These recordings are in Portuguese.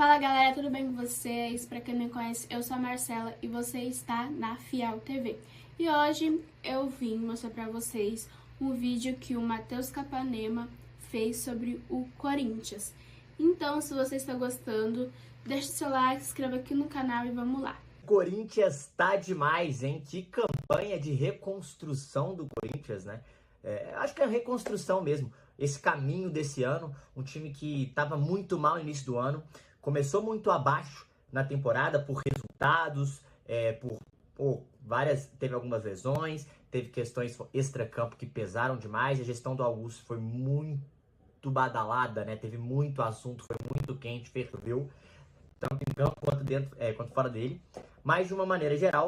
Fala galera, tudo bem com vocês? Pra quem não me conhece, eu sou a Marcela e você está na Fiel TV. E hoje eu vim mostrar pra vocês um vídeo que o Matheus Capanema fez sobre o Corinthians. Então, se você está gostando, deixa seu like, se inscreva aqui no canal e vamos lá. Corinthians tá demais, hein? Que campanha de reconstrução do Corinthians, né? Acho que é reconstrução mesmo. Esse caminho desse ano, um time que estava muito mal no início do ano, começou muito abaixo na temporada por resultados, teve algumas lesões, teve questões extracampo que pesaram demais, a gestão do Augusto foi muito badalada, né? Teve muito assunto, foi muito quente, ferveu, tanto em campo quanto fora dele. Mas de uma maneira geral,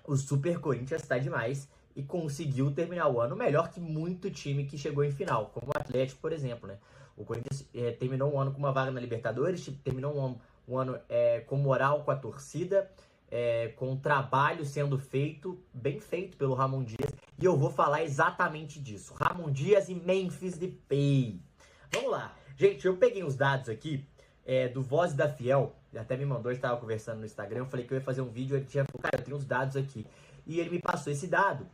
o Super Corinthians está demais e conseguiu terminar o ano melhor que muito time que chegou em final, como o Atlético, por exemplo, né? O Corinthians terminou um ano com uma vaga na Libertadores, terminou um ano com moral com a torcida, com um trabalho sendo feito, bem feito pelo Ramon Dias, e eu vou falar exatamente disso. Ramon Dias e Memphis Depay. Vamos lá. Gente, eu peguei os dados aqui do Voz da Fiel, ele até me mandou, estava conversando no Instagram, eu falei que eu ia fazer um vídeo, ele tinha falado, cara, eu tenho os dados aqui, e ele me passou esse dado.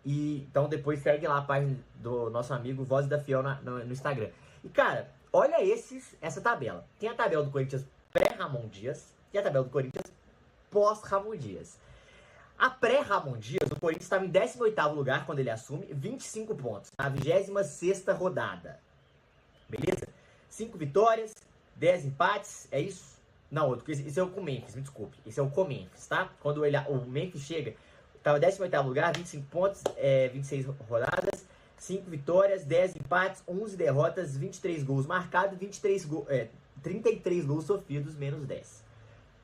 Então depois segue lá a página do nosso amigo Voz da Fiel no Instagram. E cara, olha essa tabela. Tem a tabela do Corinthians pré-Ramon Dias e a tabela do Corinthians pós-Ramon Dias. A pré-Ramon Dias, o Corinthians estava em 18º lugar quando ele assume, 25 pontos, na 26ª rodada. Beleza? 5 vitórias, 10 empates, é isso? Não, esse é o com o Memphis, me desculpe. Esse é o com o Memphis, tá? Quando o Memphis chega, estava em 18º lugar, 25 pontos, 26 rodadas, 5 vitórias, 10 empates, 11 derrotas, 23 gols marcados, 33 gols sofridos, menos 10.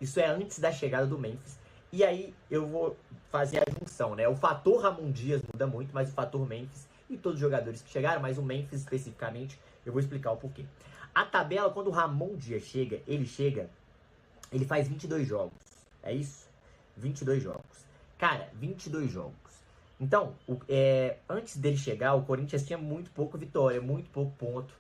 Isso é antes da chegada do Memphis. E aí eu vou fazer a junção, né? O fator Ramon Dias muda muito, mas o fator Memphis e todos os jogadores que chegaram, mas o Memphis especificamente, eu vou explicar o porquê. A tabela, quando o Ramon Dias chega, ele faz 22 jogos. É isso? 22 jogos. Cara, 22 jogos. Então, antes dele chegar, o Corinthians tinha muito pouca vitória, muito pouco ponto.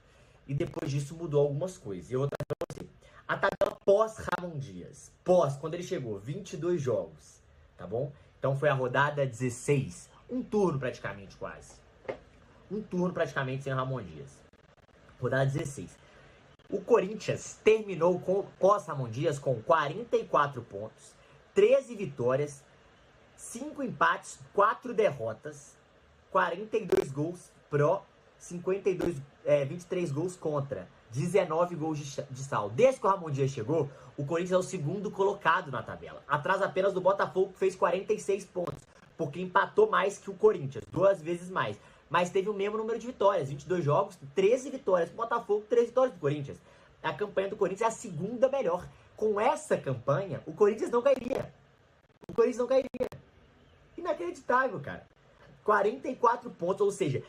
E depois disso mudou algumas coisas. E eu vou trazer pra você. A tabela pós-Ramon Dias. Quando ele chegou, 22 jogos. Tá bom? Então foi a rodada 16. Um turno praticamente, quase. Um turno praticamente sem o Ramon Dias. Rodada 16. O Corinthians terminou pós-Ramon Dias com 44 pontos, 13 vitórias, 5 empates, 4 derrotas, 42 gols pró, 23 gols contra, 19 gols de saldo. Desde que o Ramon Dias chegou, o Corinthians é o segundo colocado na tabela, atrás apenas do Botafogo, que fez 46 pontos, porque empatou mais que o Corinthians, 2 vezes mais. Mas teve o mesmo número de vitórias, 22 jogos, 13 vitórias pro Botafogo, 13 vitórias pro Corinthians. A campanha do Corinthians é a segunda melhor. Com essa campanha, o Corinthians não cairia. Inacreditável, cara. 44 pontos, ou seja,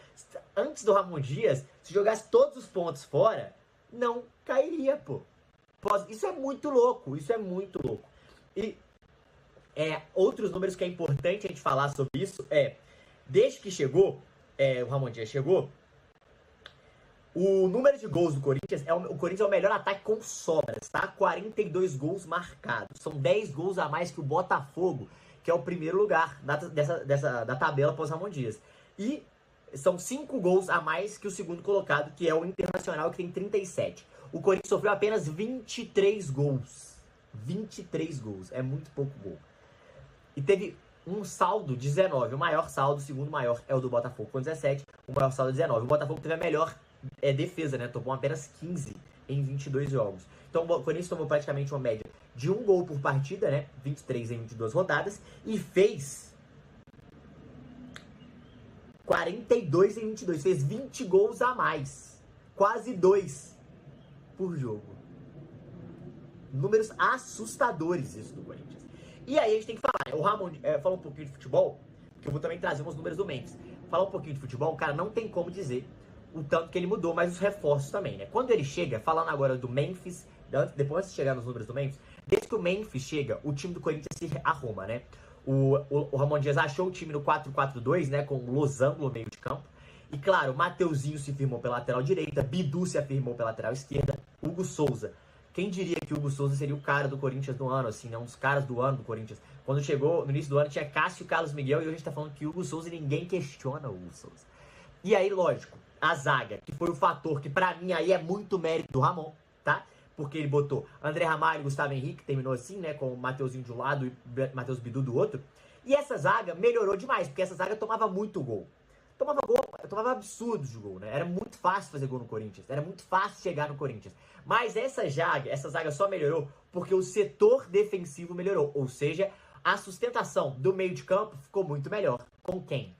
antes do Ramon Dias, se jogasse todos os pontos fora, não cairia, pô. Isso é muito louco, E outros números que é importante a gente falar sobre isso desde que chegou, o Ramon Dias chegou, o número de gols do Corinthians, o Corinthians é o melhor ataque com sobras, tá? 42 gols marcados, são 10 gols a mais que o Botafogo, que é o primeiro lugar da tabela pós-Ramon Dias. E são 5 gols a mais que o segundo colocado, que é o Internacional, que tem 37. O Corinthians sofreu apenas 23 gols. 23 gols, é muito pouco gol. E teve um saldo de 19, o maior saldo, o segundo maior é o do Botafogo com 17, o maior saldo é 19. O Botafogo teve a melhor defesa, né? Tomou apenas 15 em 22 jogos. Então o Corinthians tomou praticamente uma média de 1 gol por partida, né? 23 em 22 rodadas, e fez 42 em 22, fez 20 gols a mais, quase 2 por jogo. Números assustadores isso do Corinthians. E aí a gente tem que falar, o Ramon, falar um pouquinho de futebol, que eu vou também trazer uns números do Memphis. Falar um pouquinho de futebol, cara, não tem como dizer o tanto que ele mudou, mas os reforços também, né? Quando ele chega, falando agora do Memphis, depois de chegar nos números do Memphis, desde que o Memphis chega, o time do Corinthians se arruma, né? O Ramon Dias achou o time no 4-4-2, né? Com o losango no meio de campo. E claro, Mateuzinho se firmou pela lateral direita, Bidu se afirmou pela lateral esquerda, Hugo Souza Quem diria que o Hugo Souza seria o cara do Corinthians no ano, assim, né? Um dos caras do ano do Corinthians. Quando chegou no início do ano tinha Cássio e Carlos Miguel e hoje a gente tá falando que o Hugo Souza e ninguém questiona o Hugo Souza. E aí, lógico, a zaga, que foi o fator que pra mim aí é muito mérito do Ramon, tá? Porque ele botou André Ramalho e Gustavo Henrique, terminou assim, né? Com o Mateuzinho de um lado e Matheus Bidu do outro. E essa zaga melhorou demais, porque essa zaga tomava muito gol. Tomava absurdos de gol, né? Era muito fácil fazer gol no Corinthians. Era muito fácil chegar no Corinthians. Mas essa zaga só melhorou porque o setor defensivo melhorou. Ou seja, a sustentação do meio de campo ficou muito melhor. Com quem?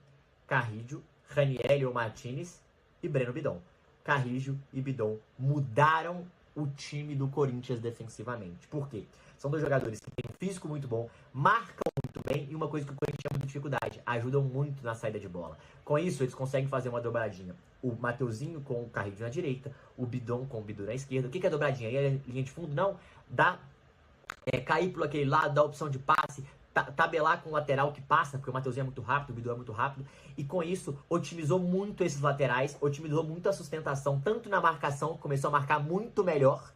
Carrillo, Ranieri ou Martinez e Breno Bidon. Carrillo e Bidon mudaram o time do Corinthians defensivamente. Por quê? São dois jogadores que têm um físico muito bom, marcam muito bem e uma coisa que o Corinthians tinha muita dificuldade, ajudam muito na saída de bola. Com isso, eles conseguem fazer uma dobradinha. O Mateuzinho com o Carrillo na direita, o Bidon com o Bidu na esquerda. O que é dobradinha? Aí é linha de fundo? Não. Cair por aquele lado, dar opção de passe, tabelar com o lateral que passa, porque o Mateuzinho é muito rápido, o Bidu é muito rápido, e com isso otimizou muito esses laterais, otimizou muito a sustentação, tanto na marcação, começou a marcar muito melhor,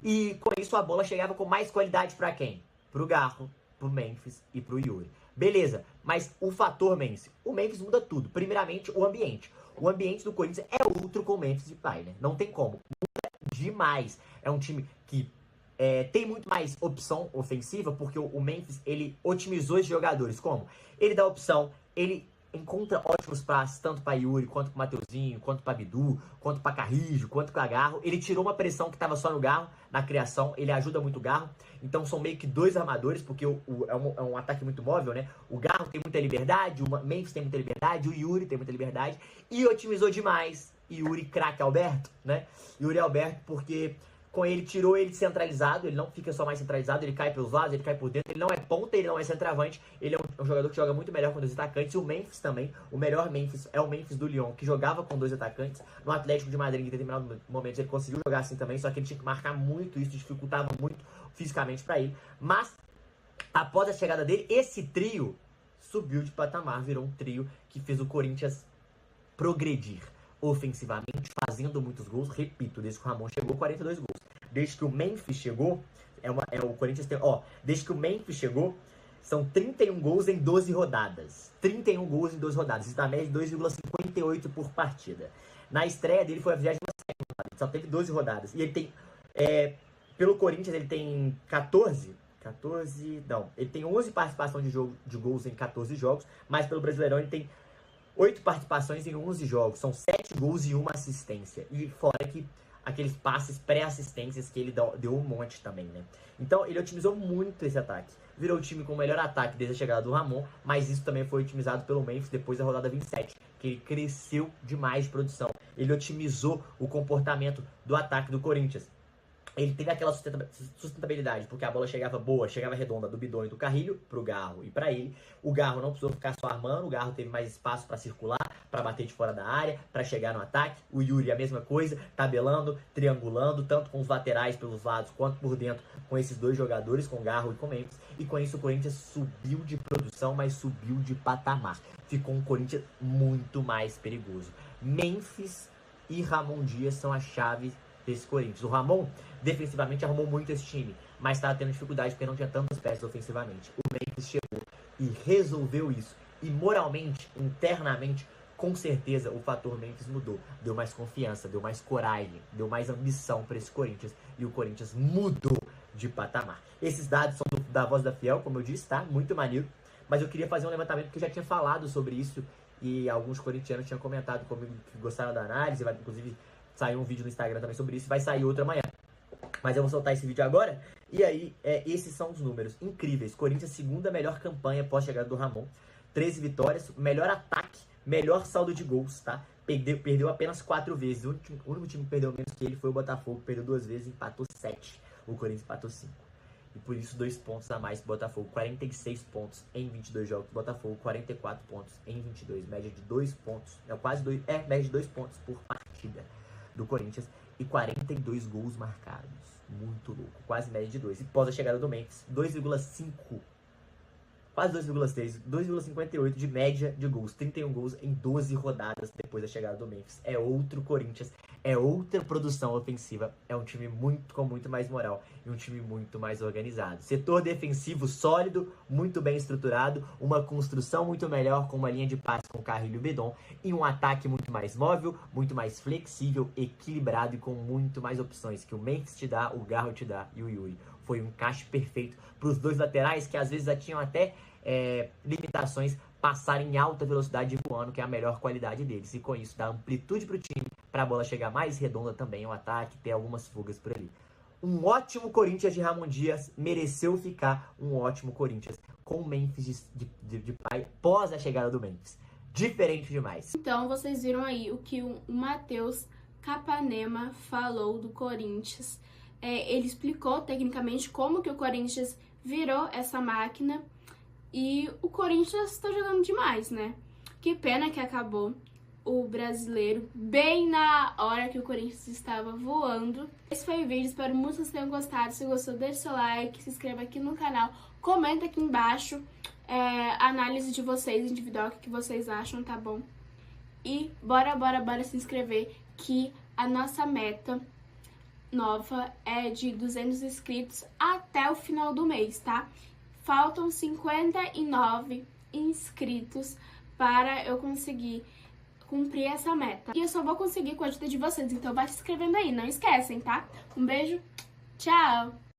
e com isso a bola chegava com mais qualidade para quem? Pro Garro, pro Memphis e pro Yuri. Beleza, mas o fator Memphis, o Memphis muda tudo. Primeiramente, o ambiente. O ambiente do Corinthians é outro com o Memphis e pai, né? Não tem como. Muda demais. É um time que tem muito mais opção ofensiva, porque o Memphis, ele otimizou esses jogadores. Como? Ele dá opção, ele encontra ótimos passes, tanto para Yuri, quanto para Mateuzinho, quanto para Bidu, quanto para Carrillo, quanto para Garro. Ele tirou uma pressão que estava só no Garro, na criação, ele ajuda muito o Garro. Então são meio que dois armadores, porque é um ataque muito móvel, né? O Garro tem muita liberdade, o Memphis tem muita liberdade, o Yuri tem muita liberdade, e otimizou demais Yuri craque Alberto, né? Yuri Alberto, porque com ele, tirou ele centralizado, ele não fica só mais centralizado, ele cai pelos lados, ele cai por dentro, ele não é ponta, ele não é centroavante, ele é um jogador que joga muito melhor com dois atacantes, e o Memphis também, o melhor Memphis é o Memphis do Lyon, que jogava com dois atacantes, no Atlético de Madrid, em determinado momento ele conseguiu jogar assim também, só que ele tinha que marcar muito, isso dificultava muito fisicamente para ele, mas após a chegada dele, esse trio subiu de patamar, virou um trio que fez o Corinthians progredir ofensivamente, fazendo muitos gols. Repito, desde que o Ramon chegou, 42 gols. Desde que o Memphis chegou, o Corinthians tem, desde que o Memphis chegou, são 31 gols em 12 rodadas. 31 gols em 12 rodadas. Isso dá média de 2,58 por partida. Na estreia dele foi a 27ª rodada. Só teve 12 rodadas. E ele tem, pelo Corinthians, ele tem ele tem 11 participações de gols em 14 jogos, mas pelo Brasileirão ele tem 8 participações em 11 jogos, são 7 gols e 1 assistência. E fora que aqueles passes pré-assistências que ele deu um monte também, né? Então ele otimizou muito esse ataque. Virou o time com o melhor ataque desde a chegada do Ramon, mas isso também foi otimizado pelo Memphis depois da rodada 27, que ele cresceu demais de produção. Ele otimizou o comportamento do ataque do Corinthians. Ele teve aquela sustentabilidade, porque a bola chegava boa, chegava redonda do Bidon e do Carrillo pro Garro e para ele. O Garro não precisou ficar só armando, o Garro teve mais espaço para circular, para bater de fora da área, para chegar no ataque. O Yuri a mesma coisa, tabelando, triangulando, tanto com os laterais pelos lados quanto por dentro, com esses dois jogadores, com o Garro e com o Memphis. E com isso o Corinthians subiu de produção, mas subiu de patamar. Ficou um Corinthians muito mais perigoso. Memphis e Ramon Dias são a chave desse Corinthians. O Ramon defensivamente arrumou muito esse time, mas estava tendo dificuldade porque não tinha tantas peças ofensivamente. O Memphis chegou e resolveu isso. E moralmente, internamente, com certeza o fator Memphis mudou. Deu mais confiança, deu mais coragem, deu mais ambição para esse Corinthians. E o Corinthians mudou de patamar. Esses dados são da Voz da Fiel, como eu disse, tá? Muito maneiro. Mas eu queria fazer um levantamento porque eu já tinha falado sobre isso e alguns corintianos tinham comentado comigo que gostaram da análise. Vai, inclusive, sair um vídeo no Instagram também sobre isso. Vai sair outro amanhã. Mas eu vou soltar esse vídeo agora. E aí, esses são os números incríveis. Corinthians, segunda melhor campanha pós-chegada do Ramon. 13 vitórias, melhor ataque, melhor saldo de gols, tá? Perdeu apenas 4 vezes. O único time que perdeu menos que ele foi o Botafogo. Perdeu 2 vezes e empatou 7. O Corinthians empatou 5. E por isso 2 pontos a mais pro Botafogo. 46 pontos em 22 jogos. Botafogo 44 pontos em 22. Média de 2 pontos. Média de 2 pontos por partida do Corinthians. E 42 gols marcados. Muito louco. Quase média de 2. E pós a chegada do Memphis, 2,5. Quase 2,3. 2,58 de média de gols. 31 gols em 12 rodadas depois da chegada do Memphis. É outro Corinthians. é outra produção ofensiva, é um time com muito mais moral e um time muito mais organizado. Setor defensivo sólido, muito bem estruturado, uma construção muito melhor com uma linha de passe com Carrilho e Bedon e um ataque muito mais móvel, muito mais flexível, equilibrado e com muito mais opções que o Memphis te dá, o Garro te dá e o Yuri. Foi um encaixe perfeito para os dois laterais que às vezes já tinham até limitações, passarem em alta velocidade voando, que é a melhor qualidade deles. E com isso dá amplitude para o time, para a bola chegar mais redonda também ao ataque, ter algumas fugas por ali. Um ótimo Corinthians de Ramon Dias mereceu ficar um ótimo Corinthians com o Memphis de pai pós a chegada do Memphis. Diferente demais. Então vocês viram aí o que o Matheus Capanema falou do Corinthians. Ele explicou tecnicamente como que o Corinthians virou essa máquina. E o Corinthians tá jogando demais, né? Que pena que acabou o Brasileiro bem na hora que o Corinthians estava voando. Esse foi o vídeo, espero muito que vocês tenham gostado. Se gostou, deixe seu like, se inscreva aqui no canal, comenta aqui embaixo a análise de vocês, individual, o que vocês acham, tá bom? E bora se inscrever, que a nossa meta nova é de 200 inscritos até o final do mês, tá? Faltam 59 inscritos para eu conseguir cumprir essa meta. E eu só vou conseguir com a ajuda de vocês, então vai se inscrevendo aí, não esquecem, tá? Um beijo, tchau!